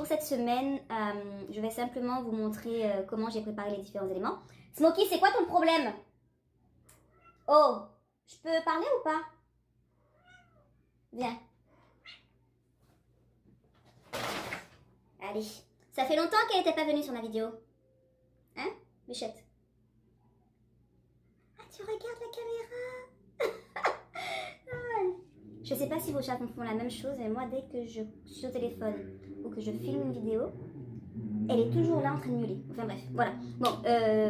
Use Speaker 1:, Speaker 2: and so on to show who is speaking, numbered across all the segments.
Speaker 1: pour cette semaine, je vais simplement vous montrer comment j'ai préparé les différents éléments. Smokey, c'est quoi ton problème? Oh, je peux parler ou pas? Viens. Allez. Ça fait longtemps qu'elle n'était pas venue sur ma vidéo. Hein, Bichette? Ah, tu regardes la caméra. Je sais pas si vos chats font la même chose, mais moi, dès que je suis au téléphone ou que je filme une vidéo, elle est toujours là en train de miauler. Enfin bref, voilà. Bon,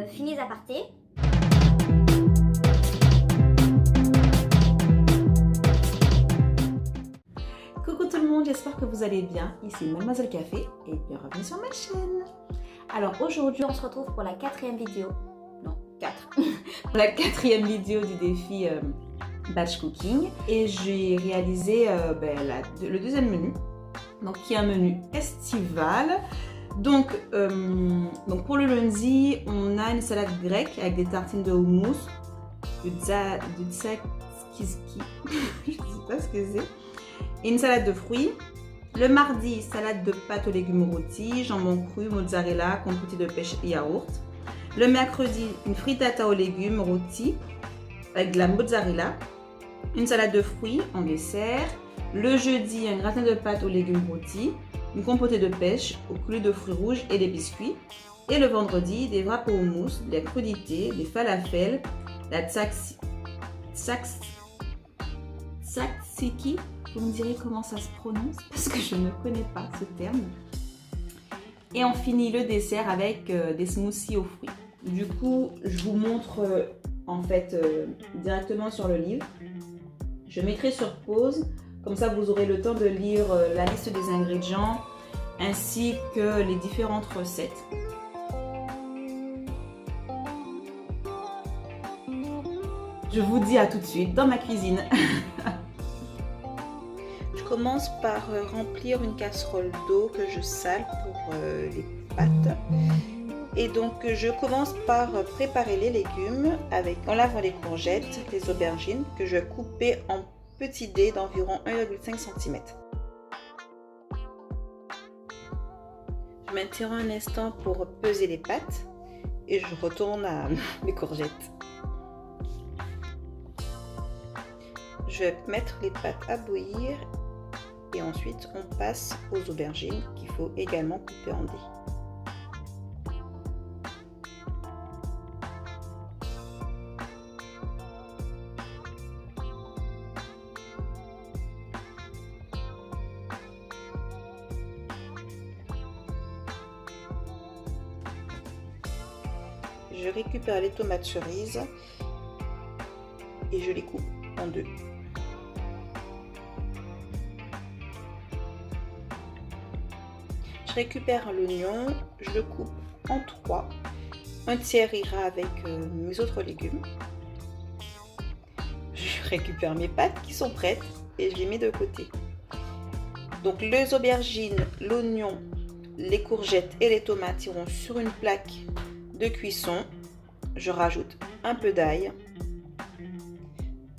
Speaker 1: fini les apartés.
Speaker 2: Coucou tout le monde, j'espère que vous allez bien. Ici Mademoiselle Café et bienvenue sur ma chaîne. Alors aujourd'hui, on se retrouve pour la 4e vidéo. Non, 4. Pour la 4e vidéo du défi Batch Cooking. Et j'ai réalisé le deuxième menu. Donc qui est un menu estival. Donc pour le lundi, on a une salade grecque avec des tartines de houmous, du tzatziki, je ne sais pas ce que c'est, et une salade de fruits. Le mardi, salade de pâtes aux légumes rôtis, jambon cru, mozzarella, compoté de pêche et yaourt. Le mercredi, une frittata aux légumes rôtis avec de la mozzarella, une salade de fruits en dessert. Le jeudi, un gratin de pâtes aux légumes rôtis, une compotée de pêche au cru de fruits rouges et des biscuits. Et le vendredi, des wraps au houmous, des crudités, des falafels, la tzatziki. Vous me direz comment ça se prononce parce que je ne connais pas ce terme. Et on finit le dessert avec des smoothies aux fruits. Du coup, je vous montre directement sur le livre. Je mettrai sur pause. Comme ça, vous aurez le temps de lire la liste des ingrédients ainsi que les différentes recettes. Je vous dis à tout de suite dans ma cuisine. Je commence par remplir une casserole d'eau que je sale pour les pâtes. Et donc, je commence par préparer les légumes en lavant les courgettes, les aubergines que je vais couper en petits dés d'environ 1,5 cm. Je m'interromps un instant pour peser les pâtes et je retourne à mes courgettes. Je vais mettre les pâtes à bouillir et ensuite on passe aux aubergines qu'il faut également couper en dés. Je récupère les tomates cerises et je les coupe en deux. Je récupère l'oignon, je le coupe en 3. Un tiers ira avec mes autres légumes. Je récupère mes pâtes qui sont prêtes et je les mets de côté. Donc les aubergines, l'oignon, les courgettes et les tomates iront sur une plaque de cuisson. Je rajoute un peu d'ail.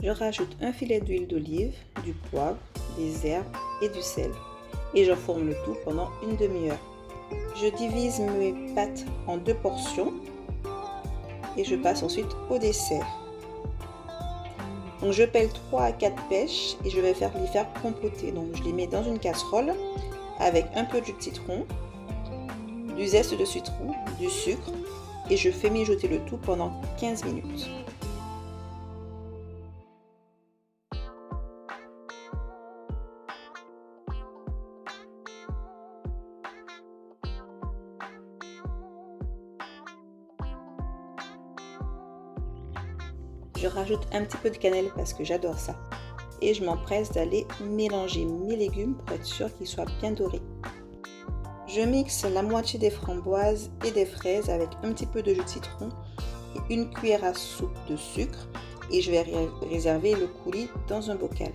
Speaker 2: Je rajoute un filet d'huile d'olive, du poivre, des herbes et du sel. Et j'enfourne le tout pendant une demi-heure. Je divise mes pâtes en 2 portions et je passe ensuite au dessert. Donc je pèle 3 à 4 pêches et je vais les faire compoter. Donc je les mets dans une casserole avec un peu de jus de citron, du zeste de citron, du sucre et je fais mijoter le tout pendant 15 minutes. Je rajoute un petit peu de cannelle parce que j'adore ça. Et je m'empresse d'aller mélanger mes légumes pour être sûr qu'ils soient bien dorés. Je mixe la moitié des framboises et des fraises avec un petit peu de jus de citron et une cuillère à soupe de sucre. Et je vais réserver le coulis dans un bocal.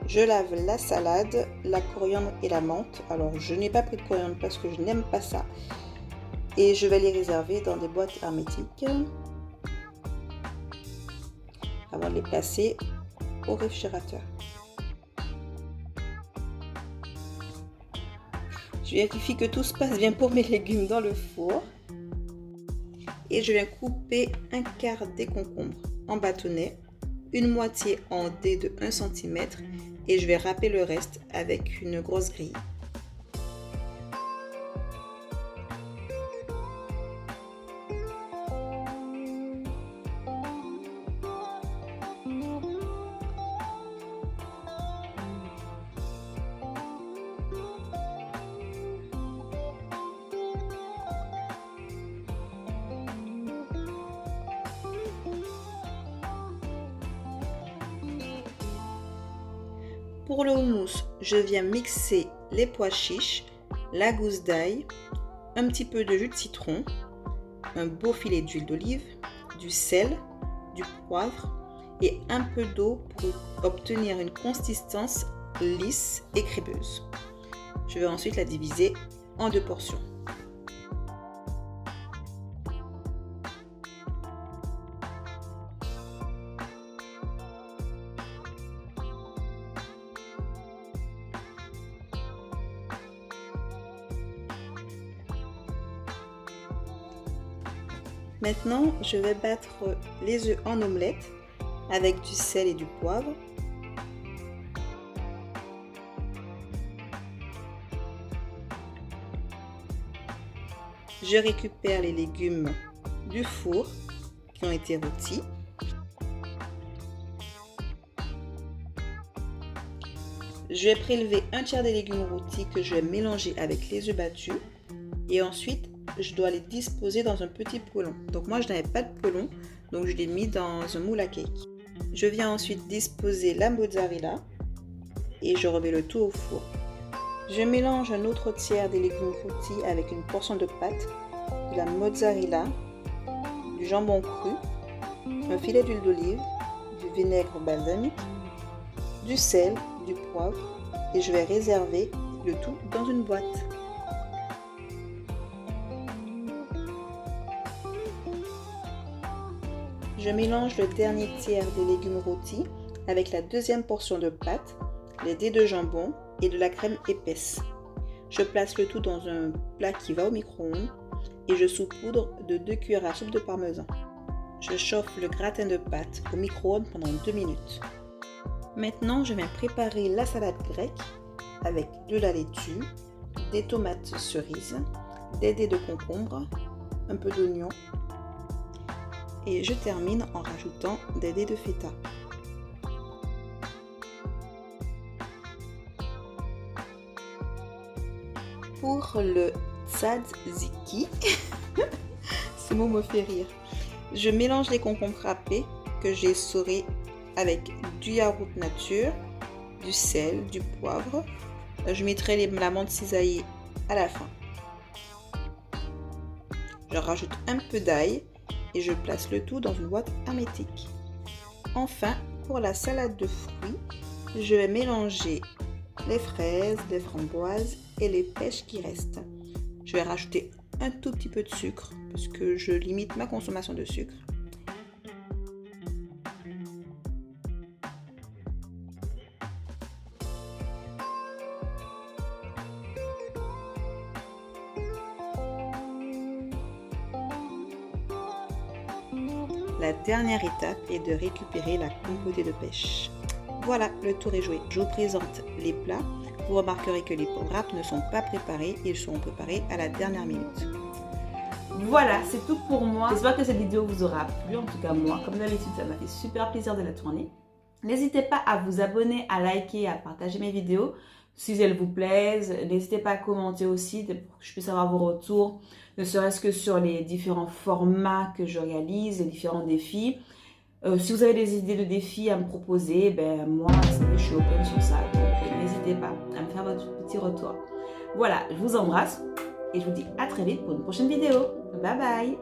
Speaker 2: Je lave la salade, la coriandre et la menthe. Alors je n'ai pas pris de coriandre parce que je n'aime pas ça. Et je vais les réserver dans des boîtes hermétiques avant de les placer au réfrigérateur. Je vérifie que tout se passe bien pour mes légumes dans le four. Et je viens couper un quart des concombres en bâtonnets, une moitié en dés de 1 cm et je vais râper le reste avec une grosse grille. Pour le houmous, je viens mixer les pois chiches, la gousse d'ail, un petit peu de jus de citron, un beau filet d'huile d'olive, du sel, du poivre et un peu d'eau pour obtenir une consistance lisse et crémeuse. Je vais ensuite la diviser en 2 portions. Maintenant, je vais battre les œufs en omelette avec du sel et du poivre. Je récupère les légumes du four qui ont été rôtis. Je vais prélever un tiers des légumes rôtis que je vais mélanger avec les œufs battus et ensuite je dois les disposer dans un petit poêlon. Donc moi je n'avais pas de poêlon, donc je l'ai mis dans un moule à cake. Je viens ensuite disposer la mozzarella et je remets le tout au four. Je mélange un autre tiers des légumes rôtis avec une portion de pâte, de la mozzarella, du jambon cru, un filet d'huile d'olive, du vinaigre balsamique, du sel, du poivre et je vais réserver le tout dans une boîte. Je mélange le dernier tiers des légumes rôtis avec la deuxième portion de pâte, les dés de jambon et de la crème épaisse. Je place le tout dans un plat qui va au micro-ondes et je saupoudre de 2 cuillères à soupe de parmesan. Je chauffe le gratin de pâte au micro-ondes pendant 2 minutes. Maintenant, je viens préparer la salade grecque avec de la laitue, des tomates cerises, des dés de concombre, un peu d'oignon et je termine en rajoutant des dés de feta. Pour le tzatziki, ce mot me fait rire. Je mélange les concombres râpés que j'ai essorés avec du yaourt nature, du sel, du poivre. Je mettrai la menthe cisaillée à la fin. Je rajoute un peu d'ail et je place le tout dans une boîte hermétique. Enfin, pour la salade de fruits, je vais mélanger les fraises, les framboises et les pêches qui restent. Je vais rajouter un tout petit peu de sucre parce que je limite ma consommation de sucre. La dernière étape est de récupérer la compotée de pêche. Voilà, le tour est joué. Je vous présente les plats. Vous remarquerez que les wraps ne sont pas préparés, ils seront préparés à la dernière minute. Voilà, c'est tout pour moi. J'espère que cette vidéo vous aura plu, en tout cas moi. Comme d'habitude, ça m'a fait super plaisir de la tourner. N'hésitez pas à vous abonner, à liker, à partager mes vidéos si elles vous plaisent. N'hésitez pas à commenter aussi pour que je puisse avoir vos retours, ne serait-ce que sur les différents formats que je réalise, les différents défis. Si vous avez des idées de défis à me proposer, ben moi, je suis open sur ça. Donc n'hésitez pas à me faire votre petit retour. Voilà, je vous embrasse et je vous dis à très vite pour une prochaine vidéo. Bye bye!